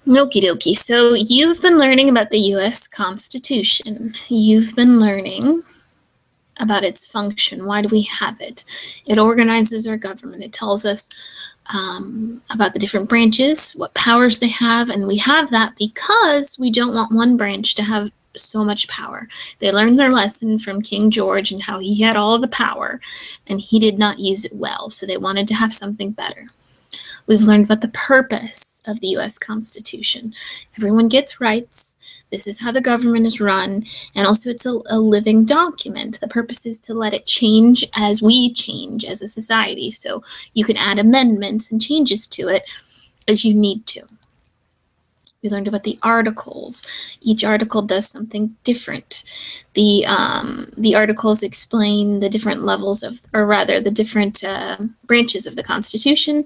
Okie dokie. So you've been learning about the U.S. Constitution. You've been learning about its function. Why do we have it? It organizes our government. It tells us about the different branches, what powers they have, and we have that because we don't want one branch to have so much power. They learned their lesson from King George and how he had all the power, and he did not use it well, so they wanted to have something better. We've learned about the purpose of the U.S. Constitution. Everyone gets rights. This is how the government is run, and also it's a living document. The purpose is to let it change as we change as a society, so you can add amendments and changes to it as you need to. We learned about the articles. Each article does something different. The articles explain the different levels of, or rather the different branches of the Constitution,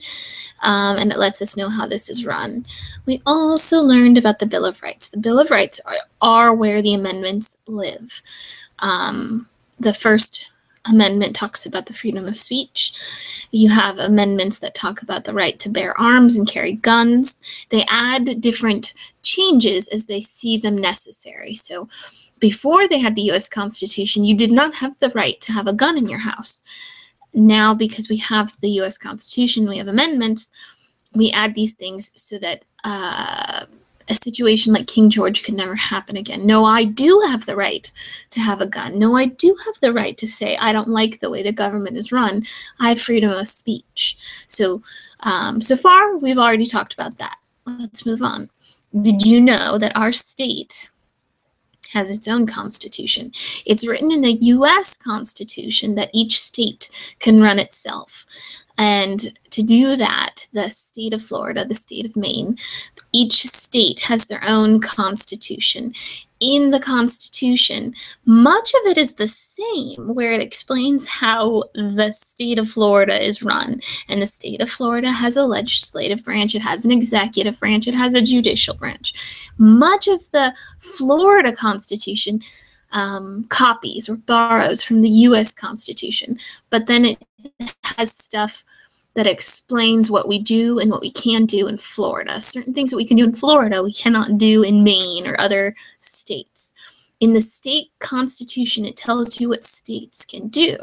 and it lets us know how this is run. We also learned about the Bill of Rights. The Bill of Rights are where the amendments live. The first amendment talks about the freedom of speech. You have amendments that talk about the right to bear arms and carry guns. They add different changes as they see them necessary. So before they had the U.S. Constitution, you did not have the right to have a gun in your house. Now, because we have the U.S. Constitution, we have amendments, we add these things so that a situation like King George could never happen again. No, I do have the right to have a gun. No, I do have the right to say I don't like the way the government is run. I have freedom of speech. So, so far, we've already talked about that. Let's move on. Did you know that our state has its own constitution? It's written in the U.S. Constitution that each state can run itself. And to do that, the state of Florida, the state of Maine, each state has their own constitution. In the Constitution, much of it is the same, where it explains how the state of Florida is run. And the state of Florida has a legislative branch, it has an executive branch, it has a judicial branch. Much of the Florida Constitution copies or borrows from the U.S. Constitution, but then it has stuff that explains what we do and what we can do in Florida. Certain things that we can do in Florida, we cannot do in Maine or other states. In the state constitution, it tells you what states can do.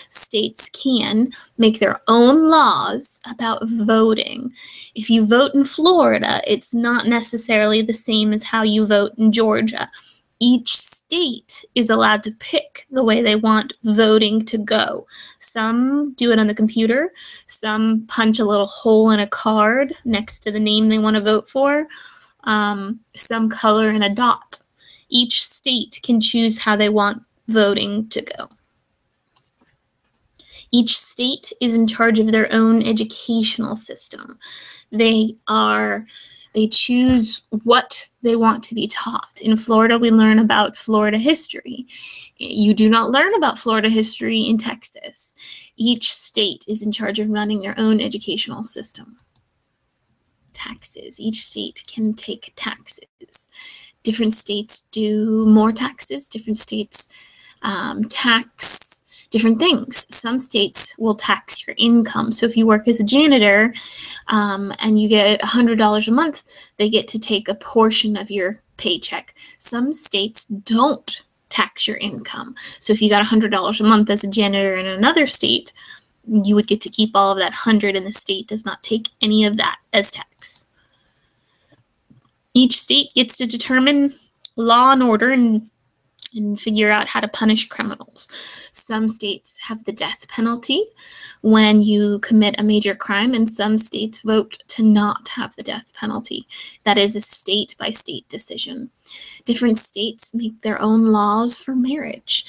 States can make their own laws about voting. If you vote in Florida, it's not necessarily the same as how you vote in Georgia. Each state is allowed to pick the way they want voting to go. Some do it on the computer. Some punch a little hole in a card next to the name they want to vote for. Some color in a dot. Each state can choose how they want voting to go. Each state is in charge of their own educational system. They choose what they want to be taught. In Florida, we learn about Florida history. You do not learn about Florida history in Texas. Each state is in charge of running their own educational system. Taxes. Each state can take taxes. Different states do more taxes. Different states tax different things. Some states will tax your income. So if you work as a janitor and you get $100 a month, they get to take a portion of your paycheck. Some states don't tax your income. So if you got $100 a month as a janitor in another state, you would get to keep all of that 100, and the state does not take any of that as tax. Each state gets to determine law and order and figure out how to punish criminals. Some states have the death penalty when you commit a major crime, and some states vote to not have the death penalty. That is a state-by-state decision. Different states make their own laws for marriage.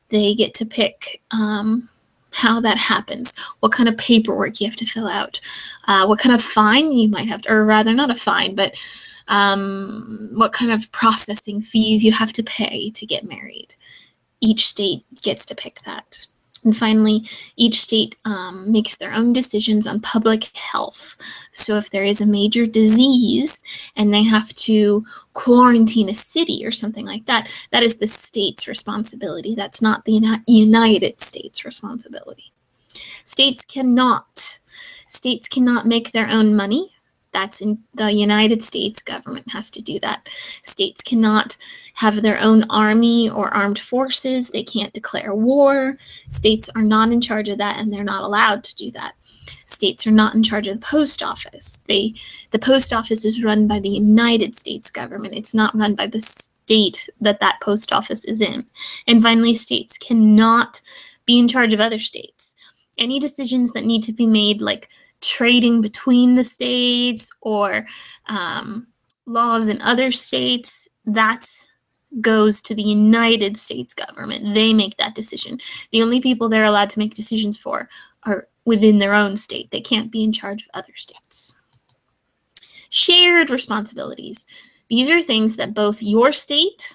They get to pick how that happens, what kind of paperwork you have to fill out, what kind of fine you might have to, or rather not a fine, but what kind of processing fees you have to pay to get married. Each state gets to pick that. And finally, each state makes their own decisions on public health. So if there is a major disease and they have to quarantine a city or something like that, that is the state's responsibility. That's not the United States responsibility. States cannot make their own money. That's in the United States government has to do that. States cannot have their own army or armed forces. They can't declare war. States are not in charge of that, and they're not allowed to do that. States are not in charge of the post office. The post office is run by the United States government. It's not run by the state that post office is in. And finally, states cannot be in charge of other states. Any decisions that need to be made, like trading between the states or laws in other states, that goes to the United States government. They make that decision. The only people they're allowed to make decisions for are within their own state. They can't be in charge of other states. Shared responsibilities. These are things that both your state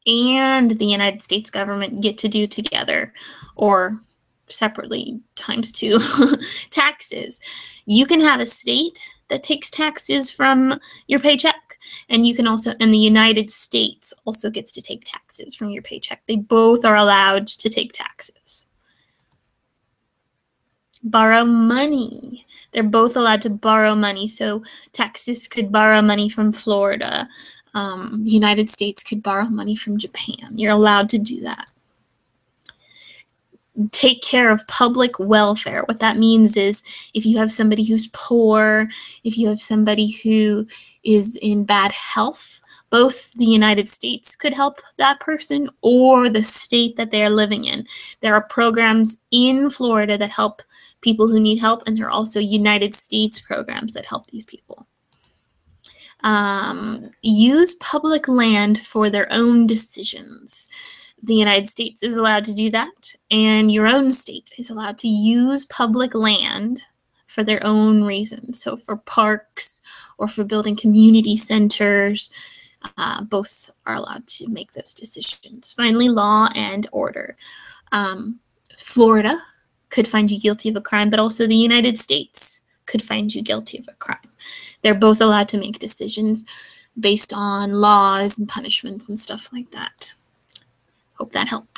and the United States government get to do together, or separately times 2. Taxes. You can have a state that takes taxes from your paycheck, and you can also, and the United States also gets to take taxes from your paycheck. They both are allowed to take taxes. Borrow money. They're both allowed to borrow money. So Texas could borrow money from Florida. The United States could borrow money from Japan. You're allowed to do that. Take care of public welfare. What that means is if you have somebody who's poor, if you have somebody who is in bad health, both the United States could help that person or the state that they're living in. There are programs in Florida that help people who need help, and there are also United States programs that help these people. Use public land for their own decisions. The United States is allowed to do that, and your own state is allowed to use public land for their own reasons. So for parks or for building community centers, both are allowed to make those decisions. Finally, law and order. Florida could find you guilty of a crime, but also the United States could find you guilty of a crime. They're both allowed to make decisions based on laws and punishments and stuff like that. Hope that helped.